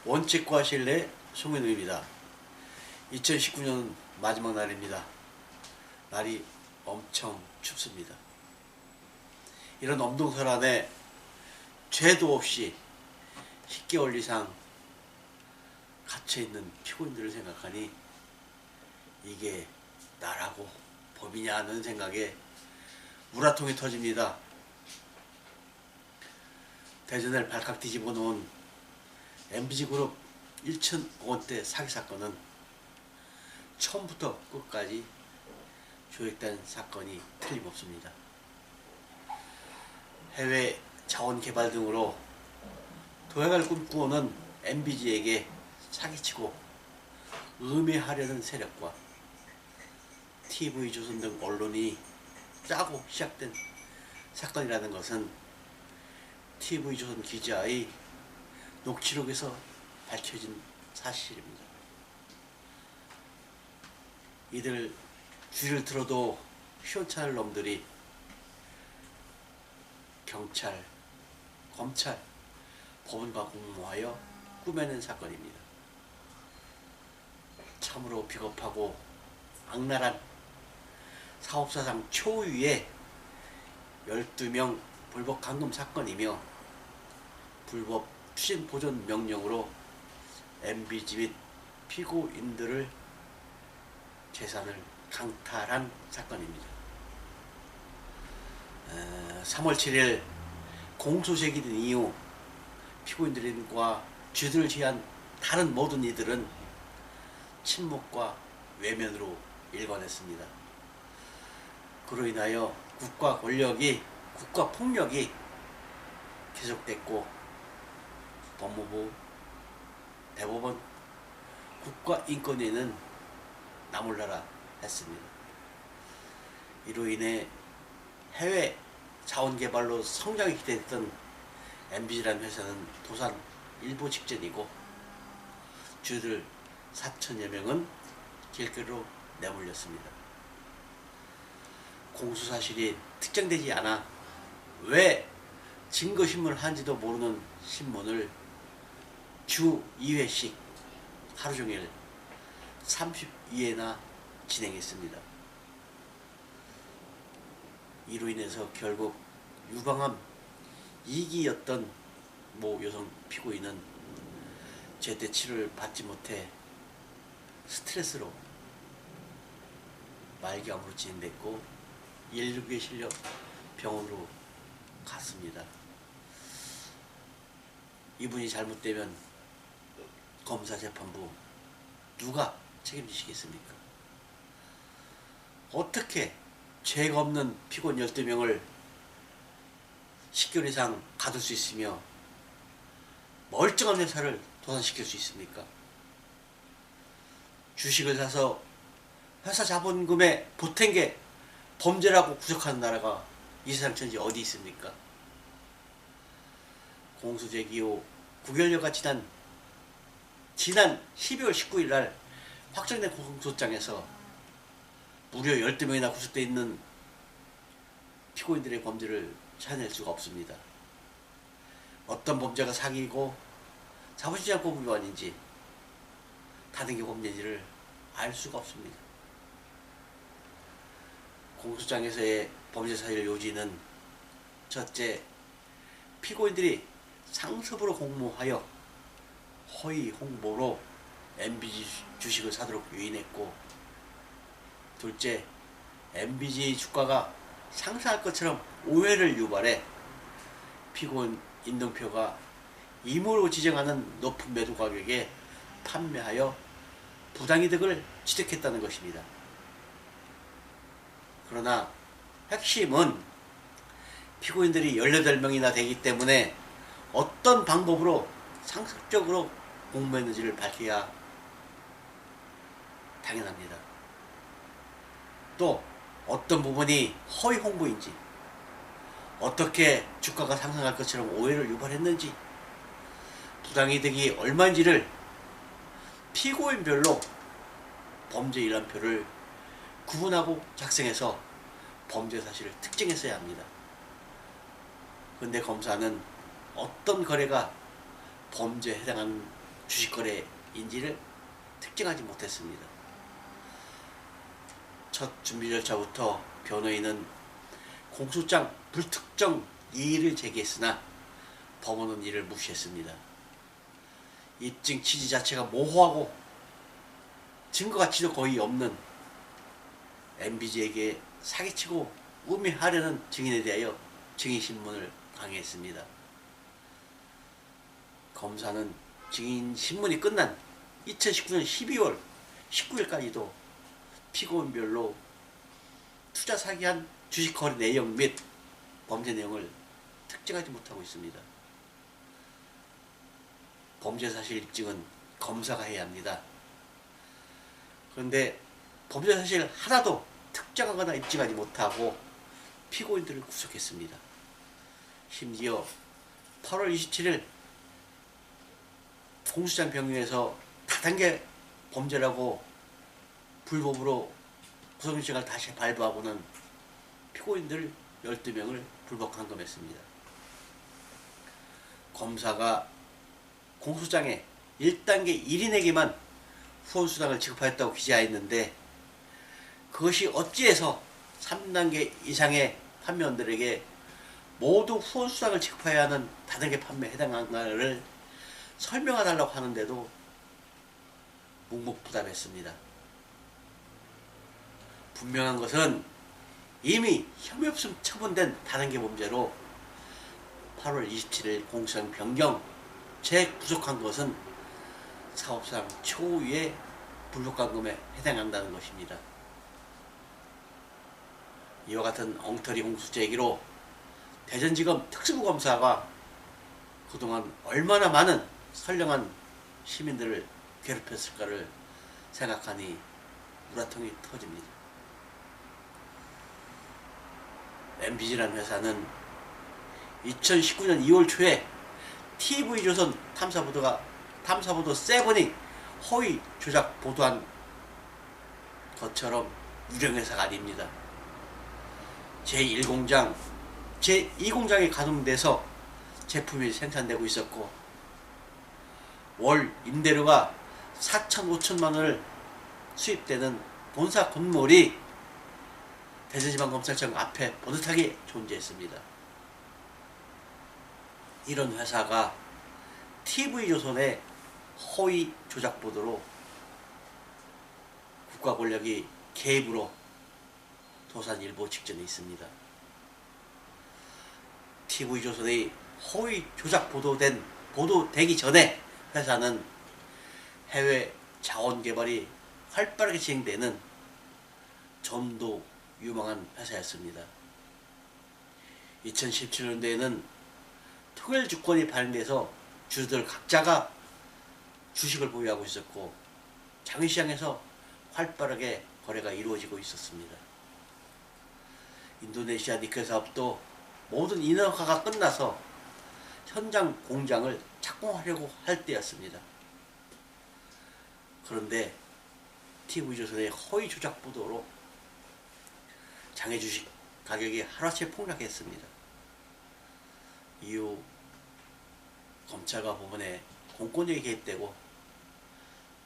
원칙과 신뢰 송현우입니다. 2019년 마지막 날입니다. 날이 엄청 춥습니다. 이런 엄동설안에 죄도 없이 10개월 이상 갇혀있는 피고인들을 생각하니 이게 나라고 법이냐 하는 생각에 우라통이 터집니다. 대전을 발칵 뒤집어 놓은 MBG그룹 1천억 원대 사기 사건은 처음부터 끝까지 조획된 사건이 틀림없습니다. 해외 자원 개발 등으로 도약을 꿈꾸는 MBG에게 사기치고 음해하려는 세력과 TV조선 등 언론이 짜고 시작된 사건이라는 것은 TV조선 기자의 녹취록에서 밝혀진 사실입니다. 이들 귀를 들어도 시원찮을 놈들이 경찰, 검찰, 법원과 공모하여 꾸며낸 사건입니다. 참으로 비겁하고 악랄한 사업사상 초유의 12명 불법 감금 사건이며 불법 추진 보존 명령으로 MBG 및 피고인들을 재산을 강탈한 사건입니다. 3월 7일 공소 제기된 이후 피고인들과 죄들을 제한 다른 모든 이들은 침묵과 외면으로 일관했습니다. 그로 인하여 국가 권력이, 국가 폭력이 계속됐고 법무부, 대법원, 국가인권위는 나몰라라 했습니다. 이로 인해 해외 자원개발로 성장이 기대했던 MBG라는 회사는 도산 일보 직전이고 주들 4천여 명은 길거리로 내몰렸습니다. 공소사실이 특정되지 않아 왜 증거신문을 한지도 모르는 신문을 주 2회씩 하루종일 32회나 진행했습니다. 이로 인해서 결국 유방암 2기였던 모 여성 피고인은 제때 치료를 받지 못해 스트레스로 말기암으로 진행됐고 119에 실려 병원으로 갔습니다. 이분이 잘못되면 검사재판부 누가 책임지시겠습니까? 어떻게 죄가 없는 피고인 12명을 10개월 이상 가둘 수 있으며 멀쩡한 회사를 도산시킬 수 있습니까? 주식을 사서 회사 자본금에 보탠 게 범죄라고 구속하는 나라가 이 세상 천지 어디 있습니까? 공소제기 후 9개월여가 지난 12월 19일 날 확정된 공소장에서 무려 12명이나 구속되어 있는 피고인들의 범죄를 찾아낼 수가 없습니다. 어떤 범죄가 사기이고 자본시장법 위반인지 다른 게 범죄인지를 알 수가 없습니다. 공소장에서의 범죄 사실 요지는 첫째, 피고인들이 상습으로 공모하여 허위 홍보로 MBG 주식을 사도록 유인했고, 둘째, MBG 주가가 상승할 것처럼 오해를 유발해 피고인 임동표가 임으로 지정하는 높은 매도 가격에 판매하여 부당이득을 취득했다는 것입니다. 그러나 핵심은 피고인들이 18명이나 되기 때문에 어떤 방법으로 상습적으로 공모했는지를 밝혀야 당연합니다. 또 어떤 부분이 허위 홍보인지, 어떻게 주가가 상승할 것처럼 오해를 유발했는지, 부당이득이 얼마인지를 피고인별로 범죄 일환표를 구분하고 작성해서 범죄 사실을 특정했어야 합니다. 그런데 검사는 어떤 거래가 범죄에 해당하는 주식거래인지를 특정하지 못했습니다. 첫 준비 절차부터 변호인은 공소장 불특정 이의를 제기했으나 법원은 이를 무시했습니다. 입증 취지 자체가 모호하고 증거 가치도 거의 없는 MBG에게 사기치고 우매하려는 증인에 대하여 증인신문을 강행했습니다. 검사는 증인신문이 끝난 2019년 12월 19일까지도 피고인별로 투자 사기한 주식 거래 내용 및 범죄 내용을 특정하지 못하고 있습니다. 범죄 사실 입증은 검사가 해야 합니다. 그런데 범죄 사실 하나도 특정하거나 입증하지 못하고 피고인들을 구속했습니다. 심지어 8월 27일 공수장 병유에서 다단계 범죄라고 불법으로 구속영장을 다시 발부하고는 피고인들 12명을 불법 감금했습니다. 검사가 공소장에 1단계 1인에게만 후원수당을 지급하였다고 기재하였는데 그것이 어찌해서 3단계 이상의 판매원들에게 모두 후원수당을 지급해야 하는 다단계 판매에 해당하는가를 설명해달라고 하는데도 묵묵부답했습니다. 분명한 것은 이미 혐의 없음 처분된 다단계 범죄로 8월 27일 공소장 변경 재구속한 것은 사업상 초유의 불법감금에 해당한다는 것입니다. 이와 같은 엉터리 공소 제기로 대전지검 특수부검사가 그동안 얼마나 많은 선량한 시민들을 괴롭혔을까를 생각하니 우라통이 터집니다. MBG라는 회사는 2019년 2월 초에 TV조선 탐사보도 7이 허위 조작 보도한 것처럼 유령회사가 아닙니다. 제1공장, 제2공장이 가동돼서 제품이 생산되고 있었고 월 임대료가 4천, 5천만 원을 수입되는 본사 건물이 대전지방검찰청 앞에 버젓하게 존재했습니다. 이런 회사가 TV조선의 허위 조작 보도로 국가 권력이 개입으로 도산일보 직전에 있습니다. TV조선의 허위 조작 보도되기 전에 회사는 해외 자원 개발이 활발하게 진행되는 전도 유망한 회사였습니다. 2017년도에는 특별 주권이 발행돼서 주주들 각자가 주식을 보유하고 있었고 장외시장에서 활발하게 거래가 이루어지고 있었습니다. 인도네시아 니켈 사업도 모든 인허가가 끝나서 현장 공장을 착공하려고 할 때였습니다. 그런데 TV조선의 허위 조작 보도로 장외 주식 가격이 하루아침에 폭락했습니다. 이후 검찰과 법원에 공권력이 개입되고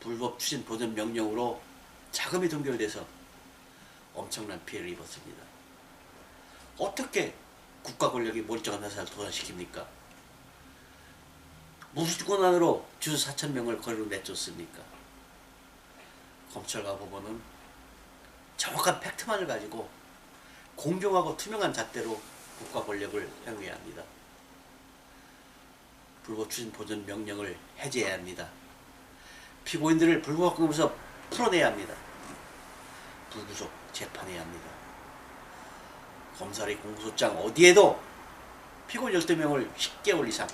불법 추진 보전 명령으로 자금이 동결돼서 엄청난 피해를 입었습니다. 어떻게 국가 권력이 멀쩡한 회사를 도산시킵니까? 무슨 권한으로 주주 4,000명을 거리로 내쫓습니까? 검찰과 법원은 정확한 팩트만을 가지고 공정하고 투명한 잣대로 국가 권력을 행해야 합니다. 불법 추진 보전 명령을 해제해야 합니다. 피고인들을 불법 감금에서 풀어내야 합니다. 불구속 재판해야 합니다. 검찰의 공소장 어디에도 피고인 12명을 10개월 이상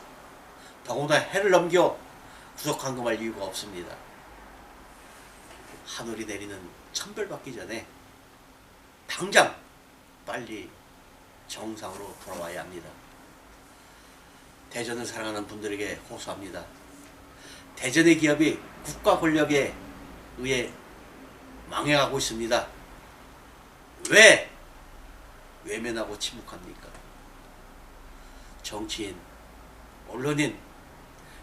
더구나 해를 넘겨 구속 감금할 이유가 없습니다. 하늘이 내리는 천벌받기 전에 당장 빨리 정상으로 돌아와야 합니다. 대전을 사랑하는 분들에게 호소합니다. 대전의 기업이 국가 권력에 의해 망해가고 있습니다. 왜 외면하고 침묵합니까? 정치인, 언론인,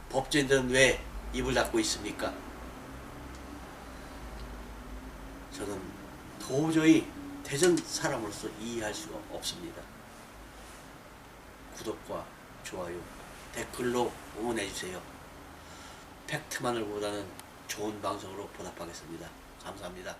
법조인들은 왜 입을 닫고 있습니까? 저는 도저히 대전 사람으로서 이해할 수가 없습니다. 구독과 좋아요, 댓글로 응원해주세요. 팩트만을 보다는 좋은 방송으로 보답하겠습니다. 감사합니다.